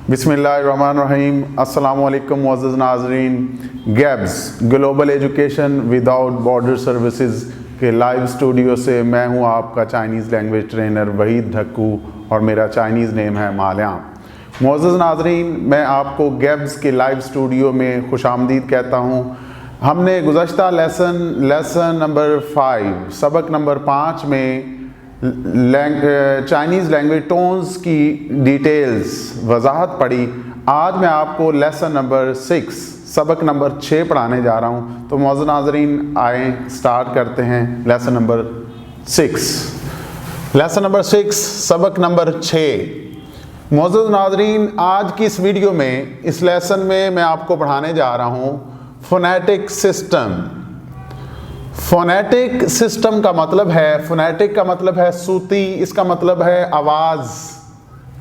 बिस्मिल्लाहिर्रहमानिर्रहीम। अस्सलाम वालेकुम मुअज़्ज़ज़ नाज़रीन। Gabs global education without border services के लाइव स्टूडियो से मैं हूं आपका Chinese language trainer Waheed Dhakku और मेरा चाइनीज़ नेम है माल्याम। मुअज़्ज़ज़ नाज़रीन, मैं आपको गैब्स के लाइव स्टूडियो में खुशामदीद कहता हूं। हमने गुज़श्ता लेसन नंबर 5 सबक नंबर 5 में चाइनीज़ लैंग्वेज टोन्स की डिटेल्स वजाहत पढ़ी। आज मैं आपको लेसन नंबर 6 सबक नंबर 6 पढ़ाने जा रहा हूँ। तो मुअज़्ज़ज़ नाज़रीन, आए स्टार्ट करते हैं लेसन नंबर 6। लेसन नंबर 6 सबक नंबर 6। मुअज़्ज़ज़ नाज़रीन, आज की इस वीडियो में, इस लेसन में मैं आपको पढ़ाने जा रहा हूँ फोनेटिक सिस्टम। फोनेटिक सिस्टम का मतलब है, फोनेटिक का मतलब है सूती, इसका मतलब है आवाज़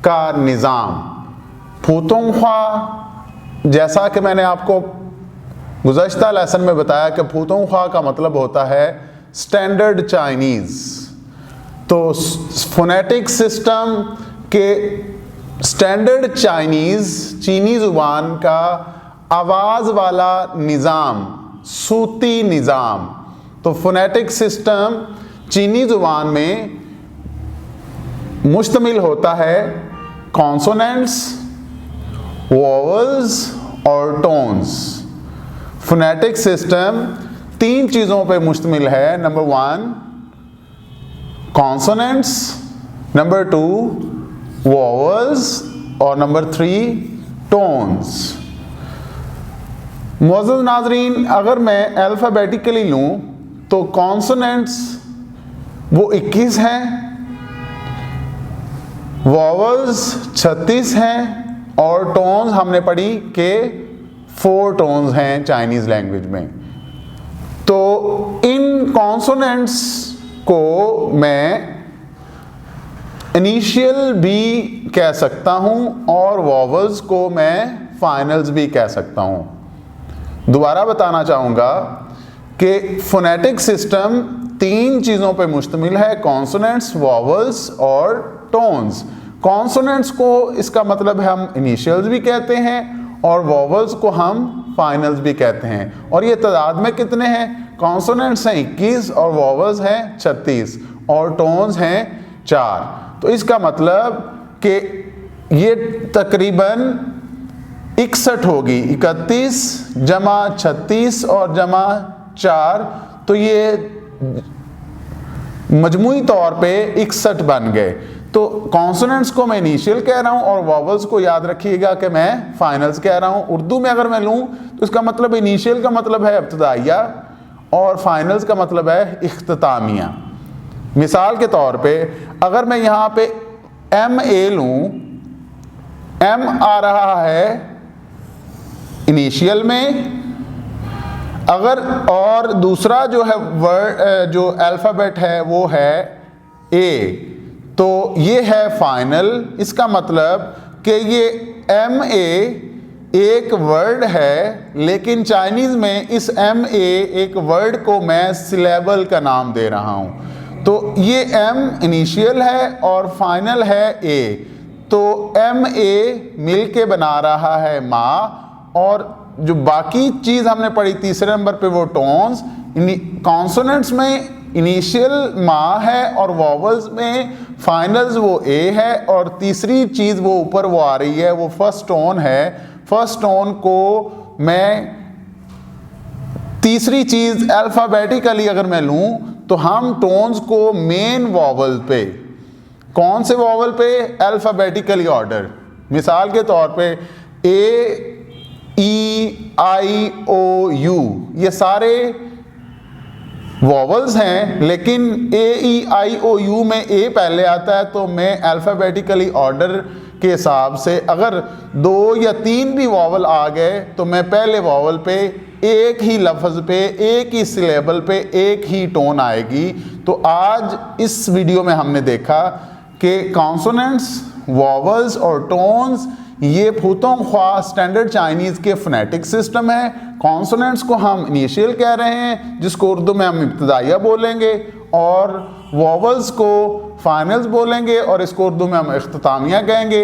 का निज़ाम। फूतोंख्वा, जैसा कि मैंने आपको गुज़श्ता लेसन में बताया कि फूतोंख्वा का मतलब होता है स्टैंडर्ड चाइनीज़। तो फोनेटिक सिस्टम के स्टैंडर्ड चाइनीज़, चीनी ज़ुबान का आवाज़ वाला निज़ाम, सूती निज़ाम। तो फोनेटिक सिस्टम चीनी ज़ुबान में मुश्तमिल होता है कॉन्सोनेंट्स, वोवल्स और टोन्स। फोनेटिक सिस्टम 3 चीज़ों पे मुश्तमिल है। नंबर 1 कॉन्सोनेंट्स, नंबर 2 वोवल्स और नंबर 3 टोन्स। मुअज़्ज़ज़ नाज़रीन, अगर मैं अल्फ़ाबेटिकली लूँ तो कॉन्सोनेंट्स वो 21 हैं, वॉवल्स 36 हैं और टोन्स हमने पढ़ी कि 4 टोन्स हैं चाइनीज़ लैंग्वेज में। तो इन कॉन्सोनेंट्स को मैं इनिशियल भी कह सकता हूँ और वॉवल्स को मैं फाइनल्स भी कह सकता हूँ। दोबारा बताना चाहूँगा कि फोनेटिक सिस्टम 3 चीज़ों पे मुश्तमिल है, कॉन्सोनेंट्स, वॉवल्स और टोन्स। कॉन्सोनेंट्स को इसका मतलब है हम इनिशियल्स भी कहते हैं और वॉवल्स को हम फाइनल्स भी कहते हैं। और ये तादाद में कितने हैं? कॉन्सोनेंट्स हैं 21 और वॉवल्स हैं 36 और टोन्स हैं 4। तो इसका मतलब कि ये तकरीबन 61 होगी। 31 जमा 36 और जमा 4, तो ये मजमूई तौर पे 61 बन गए। तो कॉन्सोनेंट्स को मैं इनिशियल कह रहा हूँ और वॉवल्स को याद रखिएगा कि मैं फाइनल्स कह रहा हूँ। उर्दू में अगर मैं लूँ तो इसका मतलब इनिशियल का मतलब है इब्तिदाइया और फाइनल्स का मतलब है इख्तितामिया। मिसाल के तौर पे अगर मैं यहाँ पे MA लूँ, M आ रहा है इनिशियल में, अगर और दूसरा जो है वर्ड जो अल्फ़ाबेट है वो है A, तो ये है फाइनल। इसका मतलब कि ये MA एक वर्ड है, लेकिन चाइनीज़ में इस MA एक वर्ड को मैं सिलेबल का नाम दे रहा हूँ। तो ये M इनिशियल है और फाइनल है A। तो MA मिल के बना रहा है माँ। और जो बाकी चीज़ हमने पढ़ी तीसरे नंबर पे वो टोन्स। कॉन्सोनेंट्स में इनिशियल माँ है और वॉवल्स में फाइनल्स वो A है और तीसरी चीज़ वो ऊपर वो आ रही है वो फर्स्ट टोन है। फर्स्ट टोन को मैं तीसरी चीज़ अल्फ़ाबेटिकली अगर मैं लूँ तो हम टोन्स को मेन वॉवल पे, कौन से वॉवल पे? Alphabetically order. मिसाल के तौर पे A, E, I, O, U ये सारे वॉवल्स हैं, लेकिन A, E, I, O, U में A पहले आता है। तो मैं अल्फ़ाबेटिकली ऑर्डर के हिसाब से अगर 2 या 3 भी वॉवल आ गए तो मैं पहले वॉवल पे एक ही लफ्ज़ पे, एक ही सिलेबल पे एक ही टोन आएगी। तो आज इस वीडियो में हमने देखा कि कॉन्सोनेंट्स, वॉवल्स और टोन्स ये फूतोंख्वा स्टैंडर्ड चाइनीज़ के फोनेटिक सिस्टम है। कॉन्सोनेंट्स को हम इनिशियल कह रहे हैं, जिसको उर्दू में हम इब्तिदाइया बोलेंगे, और वॉवल्स को फाइनल्स बोलेंगे और इसको उर्दू में हम इख्तितामिया कहेंगे।